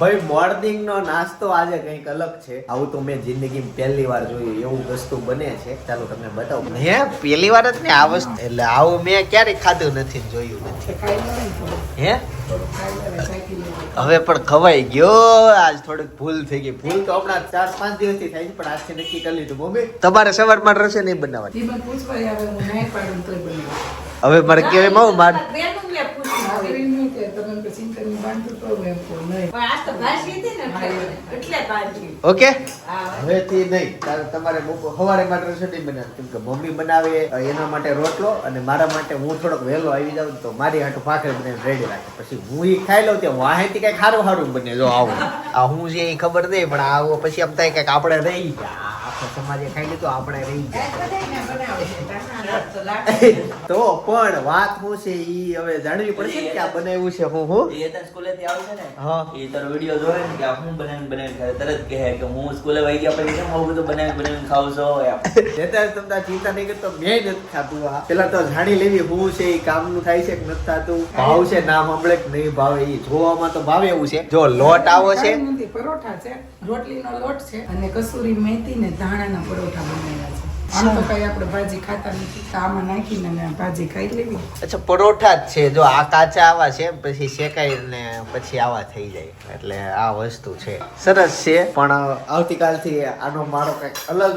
ભાઈ મોર્નિંગ નો નાસ્તો આજે કંઈક અલગ છે. આવું તો મેં જિંદગીમાં પહેલી વાર જોયું. એવું વસ્તુ બને છે, ચાલો તમને બતાવું. હે પહેલી વાર જ ને આ વસ્તુ, એટલે આવું મેં ક્યારેય ખાધું નથી, જોયું નથી. હે હવે પણ ખવાઈ ગયો. આજ થોડીક ભૂલ થઈ ગઈ. ભૂલ તો હમણાં 4-5 દિવસથી થાય છે, પણ આજથી નક્કી કરી લીધું. મમ્મી તમારે સવારમાં રસે નહીં બનાવવાની. હવે મારે કેવાય માર ઓકે હવેથી નહીં. તમારે સવારે માટે રસોઈ બનાવે, કેમ કે મમ્મી બનાવે એના માટે રોટલો અને મારા માટે હું થોડોક વહેલો આવી જાઉં તો મારી હાટું ભાખરી બનાવીને રેડી રાખે. પછી હું એ ખાઈ લઉં ત્યાં વાહેથી કઈક સારું સારું બને. જો આવું આ હું છે એ ખબર નહીં, પણ આવું પછી એમ થાય કઈક આપણે રહી ગયા, આખો સમાજે ખાઈ લીધું, આપણે રહી ગયા. તો પણ વાત શું છે ઈ હવે જાણવી પડશે કે આ બનાવ્યું છે. હું એ તને સ્કૂલે થી આવે છે ને, હા એ તારો વિડિયો જોવે ને કે આ હું બનાવીને ખાય, તરત કહે કે હું સ્કૂલે વહી ગયા પછી કેમ આવું બધું બનાવીને ખાવ છો એમ. જેતા તમને ચિંતા નહીં કરતો, મેં નથી ખાતું. આ પેલા તો જાણી લેવી હું છે એ કામનું થાય છે કે નથી થતું, ભાવ છે ના સાંભળે કે નહીં ભાવે, એ જોવામાં તો ભાવે એવું છે. જો લોટ આવો છે, પરોઠા છે, રોટલીનો લોટ છે અને કસૂરી મેથી ને ધાણાના પરોઠા બનાવ્યા છે. આમ તો કઈ આપણે ભાજી ખાતા નથી, તો આમાં નાખીને ભાજી ખાઈ લેવી. અચ્છા પરોઠા જ છે. જો આ કાચા આવા છે, પછી શેકાઈને પછી આવા થઈ જાય, એટલે આ વસ્તુ છે. સરસ છે. પણ આવતીકાલથી આનો મારો કઈક અલગ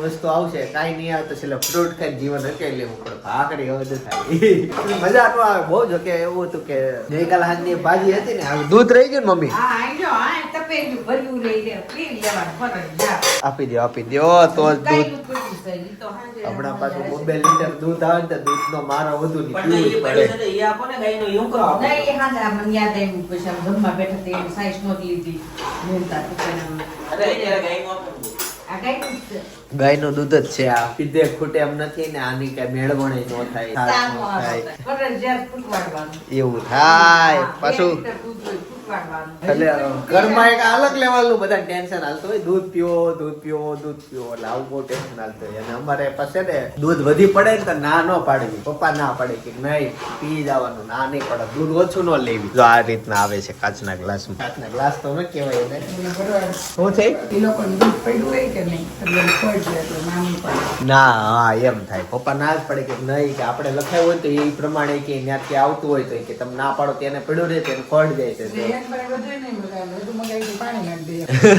વસ્તુ આવશે. કાંઈ નહીં આવે તો છેલ્લે ફ્રૂટ ખાઈને જીવન હકેલી લેવું પડે. ભાખરી હવે તો થાય મજા નો આવે બહુ. જો કે એવું હતું કે ગઈકાલ હાજની ભાજી હતી ને, દૂધ રહી ગયું ને મમ્મી, આપી દો તો જ દૂધ. હમણાં પાછું 2 લીટર દૂધ આવે ને, દૂધ નો મારો વધુ નહીં પણ એ પડ્યું છે તો એ આપો ને ગાયનો યું કરો આપો. અરે અત્યારે ગાયનું આપો. ગાયનું દૂધ જ છે આ. પીધે ખૂટે એમ નથી ને, આની કઈ મેળવણી નો થાય, એવું થાય પાછું. એટલે ઘરમાં એક અલગ લેવલનું બધા ટેન્શન હાલતું હોય, દૂધ પીવો એટલે આવું બહુ ટેન્શન હાલતું હોય. અને અમારે પાસે ને દૂધ વધી પડે ને તો ના ન પાડવી. પપ્પા ના પાડે કે નહીં પી જવાનું, ના નહીં પડે, દૂધ ઓછું ન લેવી. જો આ રીતના આવે છે કાચના ગ્લાસમાં. કાચના ગ્લાસ તો ન કહેવાય એને. શું છે એ લોકોને દૂધ પડ્યું હોય કે નહીં એટલે ખોટ જાય એટલે ના નહીં પડે. ના હા એમ થાય. પપ્પા ના જ પડે કે નહીં, કે આપણે લખાયું હોય તો એ પ્રમાણે કે ત્યાંથી આવતું હોય તો કે તમે ના પાડો તેને પડ્યું રહે, તેને ફળ જાય છે.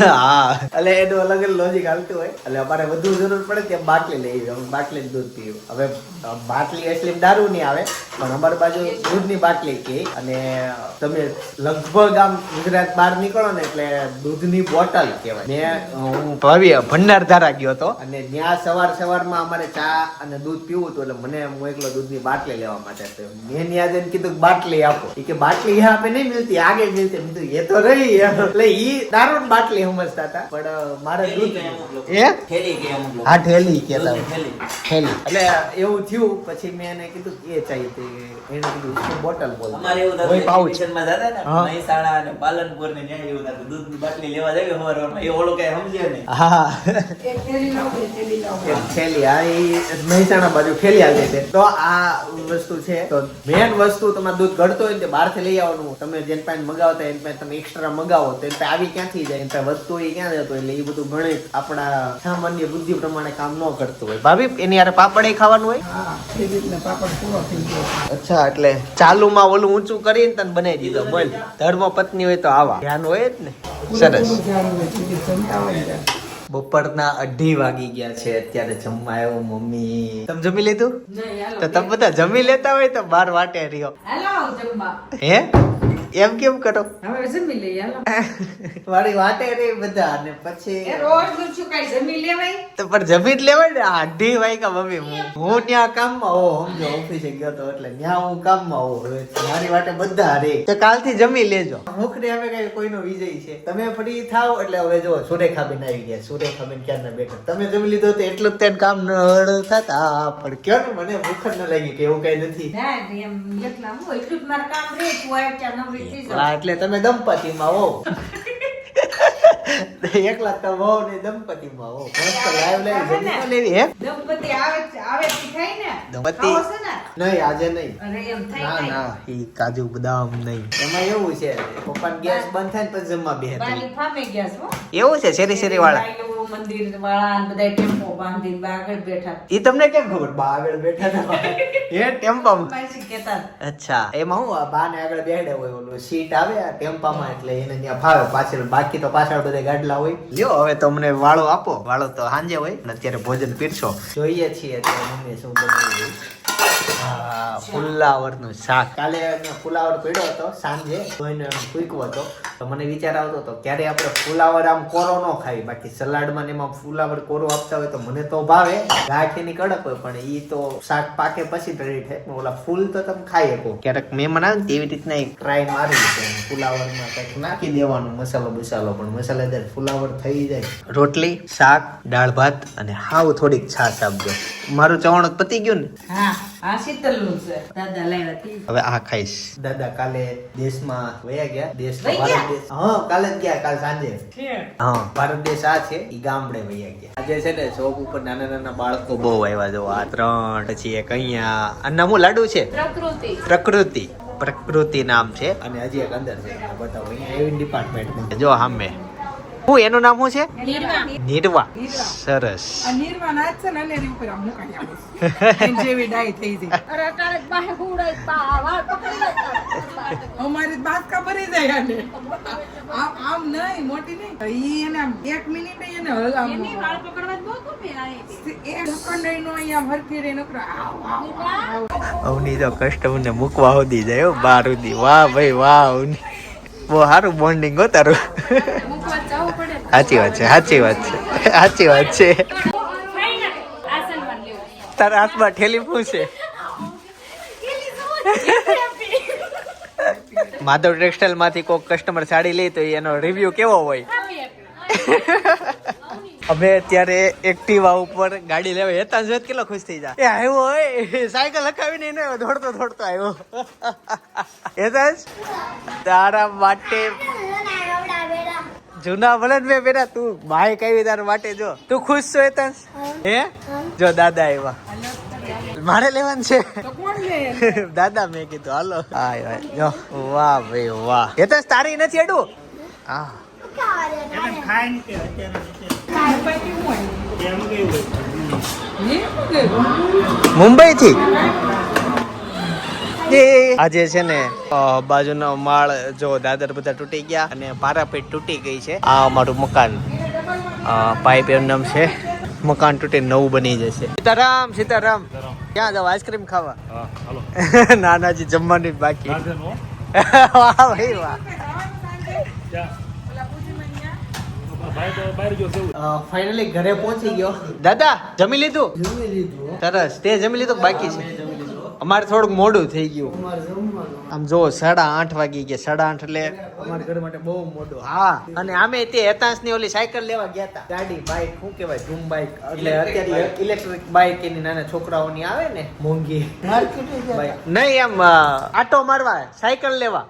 હા એટલે એનું અલગ લોજિક હાલતું હોય. એટલે અમારે વધુ જરૂર પડે ત્યાં બાટલી લેવી, અમે બાટલી દૂધ પીવું. હવે બાટલી એટલી દારૂ નહીં આવે, પણ અમારી બાજુ દૂધની બાટલી કે. અને તમે લગભગ આમ ગુજરાત બહાર નીકળો ને એટલે દૂધની બોટલ કહેવાય. હું ભંડારધારા ગયો હતો અને ત્યાં સવારમાં અમારે ચા અને દૂધ પીવું હતું, એટલે મને હું એકલો દૂધની બાટલી લેવા માટે હતો. મેં ત્યાં જઈને કીધું બાટલી આપો, કે બાટલી यहाँ पे नहीं मिलती, आगे मिलती. ये तो रही એટલે ઈ દારૂ બાટલી સમજતા હતા, પણ મારે દૂધ થેલી કે અમુક લોકો. હા ઠેલી કહેતા થેલી. ઠેલી. એટલે એવું થયું. પછી મેં એને કીધું એ ચાહીએ, એને કીધું શું બોટલ બોલ. અમારે એવું કોઈ થતું પાઉચ. એક્ઝિબિશનમાં જતા ને હા. મહેસાણા અને પાલનપુર ને ન્યાય એવું થતું. દૂધની બાટલી લેવા જાય સવારમાં, એ ઓલો કઈ સમજે નહીં. હા એક થેલી લાવો, એક થેલી લાવો. એક થેલી. હા એ મહેસાણા બાજુ થેલી આવી છે. તો આ વસ્તુ છે. તો મેન વસ્તુ તમારે દૂધ ઘડતો હોય ને બહારથી લઈ આવવાનું. તમે જેન પાસે મગાવતા એન પાસે તમે એક્સ્ટ્રા મગાવો તો એન પાસે આવી ક્યાંથી જાય, એન પાસે વધતું હોય ક્યાં જતું. એટલે એ બધું ગણિત આપણા સામાન્ય બુદ્ધિ પ્રમાણે કામ ન કરતું હોય. ભાભી એની યાર પાપડ ખાવાનું હોય. હા એ રીતના પાપડ પૂરો થઈ ગયો. અચ્છા એટલે ચાલુમાં ઓલું ઊંચું કરીને તને બનાવી દીધો. બોલ ધર્મ પત્ની હોય તો આવા ધ્યાન હોય જ ને. સરસ. જમતા હોય ને બપોરના 2:30 વાગી ગયા છે. અત્યારે જમવા આવ્યો મમ્મી. તમે જમી લીધું? તો તમે બધા જમી લેતા હોય તો બાર વાટે રહ્યો. હે એમ કેમ કરો? હવે જમી લઈએ હાલો. મારી વાટે રહી બધા. અને પછી રોજ નું શું કઈ જમી લેવાય? તો પણ જમી જ લેવાય ને. 2:30 વાગ્યા મમ્મી. હું ત્યાં કામમાં હો, સમજો ઓફિસે ગયો તો એટલે ત્યાં હું કામમાં હો. હવે મારી વાટે બધા રે. તો કાલથી જમી લેજો. મુખને હવે કઈ કોઈનો વિજય છે. તમે ફ્રી થાવ એટલે હવે જો સુરેખાબેન આવી ગયા. સુરેખાબેન ક્યારના બેઠા. તમે જમી લીધો તો એટલું જ તેને કામ થતા. પણ કયો ને મને ભૂખ જ ન લાગી કે એવું કઈ નથી. હા એટલે તમે દંપતીમાં હો. એકલા તો વહુ ને દંપતીમાં હો મસ્ત લાઈવ લાઈવ લેવી હે દંપતિ આવે થી ખાઈ ને દંપતી ખાવો છે ને? નહીં આજે નહીં અરે એમ થઈ ના જાય. ના ઈ કાજુ બદામ નહીં એમાં એવું છે પપ્પાને ગેસ બંધ થાય ને પછી જમવા બેહે બાલી ફામે ગયા છો. એવું છે શેરી શેરી વાળા બાયલો, મંદિર વાળા ને બધા ટેમ્પો બાંધીને બા આગળ બેઠા. ઈ તમને કેમ ખબર બા આગળ બેઠા હતા એ ટેમ્પામાં પાછી કહેતા અચ્છા એમાં હું આ બાને આગળ બેહડે હોય ઓલું સીટ આવે આ ટેમ્પામાં એટલે એને ત્યાં ફાવે પાછળ બાકી તો પાછળ બધા ગાડલા હોય લ્યો હવે તમને વાળો આપો વાળો તો સાંજે હોય અને અત્યારે ભોજન પીરસો જોઈએ છીએ અત્યારે મમ્મી શું બનાવી ફુલાવરનું શાક કાલે મેં ફુલાવર પડ્યો હતો સાંજે કોઈને ફૂંકવો હતો તો મને વિચાર આવતો હતો ક્યારે આપણે ફુલાવર આમ કોરો ન ખાઈ બાકી સલાડમાં ને એમાં ફુલાવર કોરો આપતા હોય તો મને તો ભાવે ગાંઠ એની કડક હોય પણ ઈ તો શાક પાકે પછી રેડી થાય પણ ઓલા ફૂલ તો તમે ખાઈ શકો ક્યારેક મહેમાન આવે ને તેવી રીતના એક ટ્રાય મારી છે ફુલાવરમાં કંઈક નાખી દેવાનું મસાલો બસાલો પણ મસાલેદાર ફુલાવર થઈ જાય રોટલી શાક દાળ ભાત અને હાવ થોડીક છાશ આપજો મારું ચવાણું પતી ગયું ને હા આ શીતલનું છે દાદા લાવ્યા હતી. હવે આ ખાઈશ દાદા કાલે દેશમાં વયા ગયા દેશ તો વહી ગયા? ભારત દેશ હા કાલે જ ગયા કાલ સાંજે છે. હા ભારત દેશ આ છે ઈ ગામડે વયા ગયા આજે છે ને શોપ ઉપર નાના નાના બાળકો બહુ આવ્યા જો આ 3 પછી એક અહીંયા આ નામું લાડુ છે પ્રકૃતિ નામ છે અને હજી એક અંદર છે બતાવો અહીંયા એવી ડિપાર્ટમેન્ટ જો સામે હું એનું નામ શું છે નિર્વા સરસ આ નિર્વાણ આજ છે ને અનેરી ઉપર આમ મુકાઈ આવે છે. એની જેવી ડાઈ થઈ જાય. અમારી બાસકા ભરી જાય આને. આમ નહીં મોટી નહીં ઈ એને આમ 1 મિનિટ એને હલાવવાનું. એ ઢક્કંડાઈનો અહીંયા ભરતી રહી નકરો આવ આવ આવ. અવની તો કસ્ટમર ને મૂકવા હોદી જાય બાર સુધી વાહ ભાઈ વાહ અવની બહુ સારું બોન્ડિંગ હો તારું સાચી વાત છે તારા હાથમાં ઠેલી પૂછે માધવ ટેક્સટાઇલ માંથી કોઈ કસ્ટમર સાડી લે તો એનો રિવ્યુ કેવો હોય અમે અત્યારે એક્ટિવા ઉપર ગાડી લેવા હેતા જોત કેટલો ખુશ થઈ જાય એ આવ્યો હોય સાયકલ હકાવીને એને દોડતો આવ્યો હેતાજ તારા માટે જૂના ભલે મેં બેટા તું બાઈક આવી તારા માટે જો તું ખુશ છો હેતાજ હે જો દાદા આવ્યા મારે લેવાનું છે તો કોણ લે? દાદા મેં કીધું હાલો હા જો વાહ ભાઈ વાહ હેતાજ તારી નથી અડું હા મુંબઈ થી આજે છે ને બાજુનો માળ જો દાદર બધા તૂટી ગયા અને પારાપીટ તૂટી ગઈ છે આ અમારું મકાન પાઇપ એનું નામ છે મકાન તૂટી નવું બની જશે સીતારામ ક્યાં જાવ આઈસ્ક્રીમ ખાવા નાનાજી જમવાની બાકી વાહ ભાઈ વાહ ફાઇનલી ઘરે પહોંચી ગયો દાદા જમી લીધું સરસ તે જમી લીધું બાકી છે અમારે થોડુંક મોડું થઈ ગયું આમ જો 8:30 વાગી ગયા 8:30 એટલે અમારા ઘર માટે બહુ મોડું હા અને આમે તે હેતાંશ ની ઓલી સાયકલ લેવા ગયા હતા ગાડી બાઈક શું કહેવાય ધૂમ બાઈક એટલે અત્યારે ઇલેક્ટ્રિક બાઈક એની નાના છોકરાઓની આવે ને મોંઘી બાઈક નહીં એમ આટો મારવા સાયકલ લેવા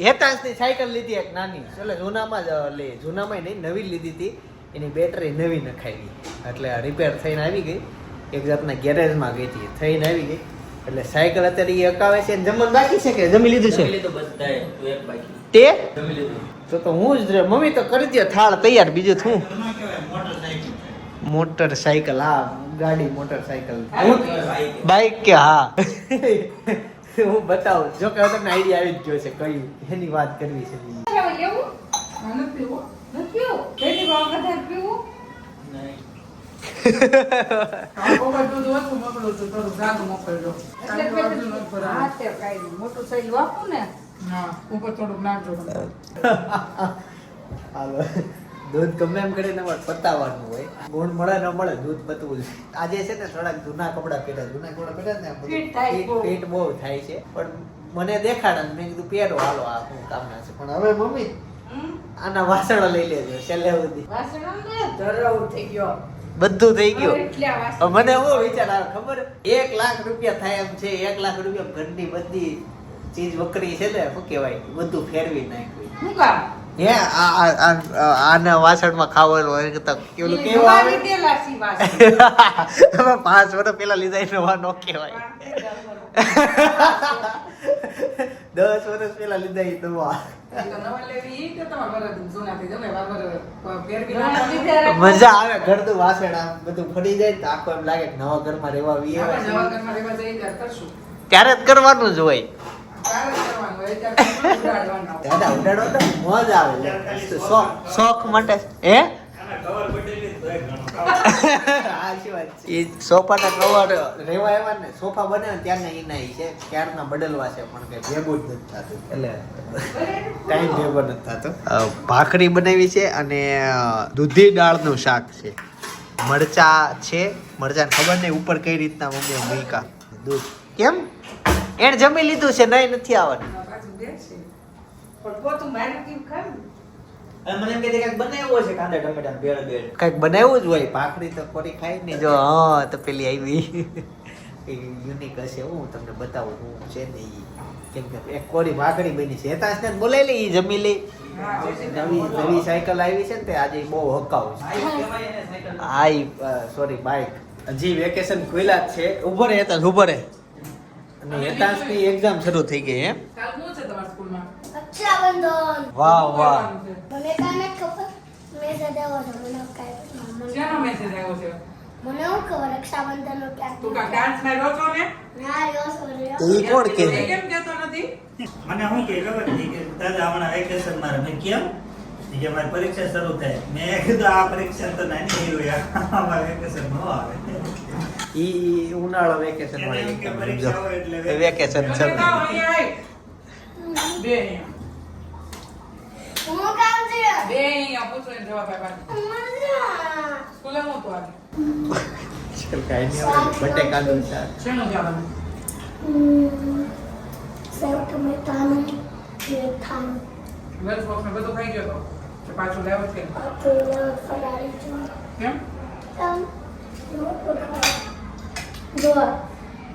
હેતાંશ ની સાયકલ લીધી એક નાની એટલે જૂનામાં જ લે જૂનામાં નહીં નવી લીધી હતી એની બેટરી નવી નખાઈ એટલે રિપેર થઈને આવી ગઈ એક જાતના ગેરેજમાં ગઈ હતી થઈને આવી ગઈ એટલે સાયકલ અત્યારે એ અકાવે છે જમવાનું બાકી છે કે જમી લીધું છે તે તો હું જ મમ્મી તો કરી દે થાળ તૈયાર બીજું શું મોટરસાયકલ હા ગાડી મોટરસાયકલ બાઈક કે હા હું બતાવું જો કે તમને આઈડિયા આવી જ ગયો છે કયું એની વાત કરવી છે દૂધ ગમે એમ કરીને પતાવવાનું હોય ગુણ મળે ન મળે દૂધ પતવું આજે છે ને થોડાક જૂના કપડા પહેર્યા ને પેટ બહુ થાય છે પણ મને દેખાડે મેં કીધું પહેરો હાલો આ શું કામના છે પણ હવે મમ્મી આના વાસણો લઈ લેજો છેલ્લે સુધી બધું થઈ ગયું મને એવો વિચાર આવે ખબર 1 લાખ રૂપિયા થાય એમ છે 1 લાખ રૂપિયા ઘરની બધી ચીજ વકરી છે ને શું કહેવાય બધું ફેરવી નાખ્યું હે આના વાસણમાં ખાવાનું હોય કે કેવું કેવું આવે લીધેલા સિવાય. તમે 5 વર્ષ પેલા લીધા એ નવા નો કહેવાય 10 વર્ષ પેલા લીધા એ નવા તો નવા લેવી ઈ કે તમારે વરદ જૂનાથી ગમે વારવાર પહેરવી ના મજા આવે ઘરનું વાસણ આમ બધું ફરી જાય ને તો આખો એમ લાગે કે નવા ઘરમાં રહેવા વીએ આપણે નવા ઘરમાં રહેવા જઈએ ત્યારે કરશું. ત્યારે જ કરવાનું જ હોય ત્યારે જ કરવાનું હોય, ત્યારે ઉડાડવાનું. દાદા ઉડાડો તો મોજ આવે શોખ માટે હે સાચી વાત છે. ઈ સોફાના કવર રેવા એવા ને સોફા બને ને ત્યારના ઈના ઈ છે ક્યારના બદલવા છે પણ કઈ ભેગું જ નથી થતું એટલે ટાઈમ ભેગો નથી થતો. ભાખરી બનાવી છે અને દૂધી દાળનું શાક છે, મરચા છે, મરચાને ખબર નહીં ઉપર કઈ રીતના મમ્મીએ મૂક્યા દૂધ કેમ એને જમી લીધું છે નહીં નથી આવવાનું પાછું બે છે. પણ પોતું મારી કેમ ખાવું? અને મને એમ કે કંઈક બનાવ્યો છે કાંદા ટમેટા ભેળ ભેળ કઈક બનાવ્યું જ હોય ભાખરી તો કોરી ખાઈ નહીં જો હા તો પેલી આવી યુનિક હશે હું તમને બતાવું હું છે ને ઈ કેમ કે એક કોરી ભાખરી બની છે હેતાશને બોલાવી લે ઈ જમી લે નવી સાયકલ આવી છે ને તે આજે બહુ હકાવ છે સોરી બાઇક હજી વેકેશન ખુલ્યા જ છે ઉભો રહે હેતાશ ઉભો રહે અને હેતાશની એક્ઝામ શરૂ થઈ ગઈ હે કાલ શું છે તમારા સ્કૂલમાં? રક્ષાબંધન વાહ વાહ મને કાને ખબર મેસેજ આવ્યો છે મને કાંઈ શેનો મેસેજ આવ્યો છે? મને હું ખબર રક્ષાબંધન નો તું કા ડાન્સમાં રહ્યો છો ને? ના યો સોરી તો ઈ કોણ કે એ કેમ કહેતો નથી? મને શું કે ખબર નથી કે દાદા હમણાં વેકેશન મારે મેં કેમ ઈ કે મારી પરીક્ષા શરૂ થાય મેં કીધું આ પરીક્ષા તો નાની હોય અમારે વેકેશન ન આવે ઈ ઉનાળો વેકેશન વાળી કે પરીક્ષા હોય એટલે વેકેશન મને શરૂ કહો, અહીંયા આય. બે અહીંયા. હું કામ છે બે અહીંયા પૂછો એને જવાબ આપ્યા. મજા સ્કૂલે હું તો આજે. ચાલ કાંઈ નહીં હવે બટેકાનું શાક શેનું જવાનું? સેવ ટમેટાનું ખાનું લંચ બોક્સમાં બધું ખાઈ ગયો તો કે પાછું લેવો છે? આપેલો ફરાળી છું કેમ? જો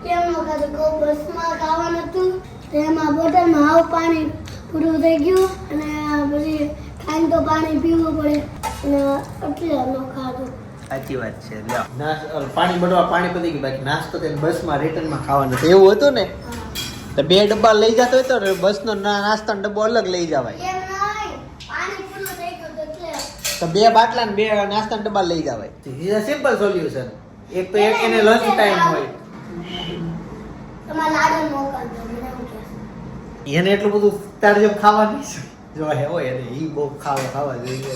કેમ વખત કો બસમાં ખાવાનું હતું તેમાં બોટલમાં હાવ પાણી પૂરું થઈ ગયું અને પછી ખાઈને તો પાણી પીવું પડે અને એટલે ન ખાધું સાચી વાત છે લ્યો પાણી બળવા પાણી પતી ગયું બાકી નાસ્તો તેને બસમાં રિટર્નમાં ખાવાનું હતું એવું હતું ને તો 2 ડબ્બા લઈ જતો હોય તો બસનો નાસ્તાનો ડબ્બો અલગ લઈ જવાય એમ નહીં પાણી પૂરું થઈ ગયું તો એટલે તો 2 બાટલા ને 2 નાસ્તાના ડબ્બા લઈ જવાય ઇઝ અ સિમ્પલ સોલ્યુશન એક તો એક એને લંચ ટાઈમ હોય તમારા લાડુ મોકલજો મને એવું કહે એને એટલું બધું તારે જેમ ખાવા નહીં જો હે હોય એને ઈ બહુ ખાવા જોઈએ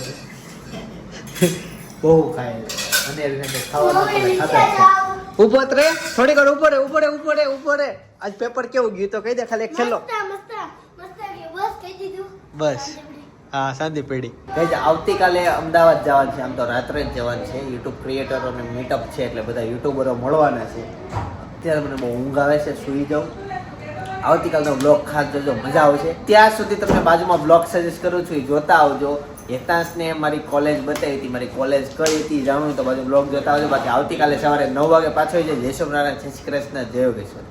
બહુ ખાય અને એને ખાવાનું આપણે ખાતા જ છે. ઊભો જ રે થોડીક વાર ઊભો રે આજ પેપર કેવું ગયું તો કહી દે ખાલી એક છેલ્લો મસ્ત બસ કહી દીધું બસ હા શાંતિ પેઢી કઈ આવતીકાલે અમદાવાદ જવાનું છે આમ તો રાત્રે જ જવાનું છે યુટ્યુબ ક્રિએટરોને મીટઅપ છે એટલે બધા યુટ્યુબરો મળવાના છે અત્યારે મને બહુ ઊંઘ આવે છે સૂઈ જાઉં આવતીકાલનો બ્લોગ ખાસ જોજો મજા આવશે ત્યાં સુધી તમને બાજુમાં બ્લોગ સજેસ્ટ કરું છું ઈ જોતા આવજો હેતાંશને મારી કોલેજ બતાવી હતી મારી કોલેજ કઈ હતી જાણવું તો બાજુ બ્લોગ જોતા આવજો બાકી આવતીકાલે સવારે 9 વાગે પાછો જય શ્રી નારાયણ જય શ્રી કૃષ્ણ જય યોગેશ્વર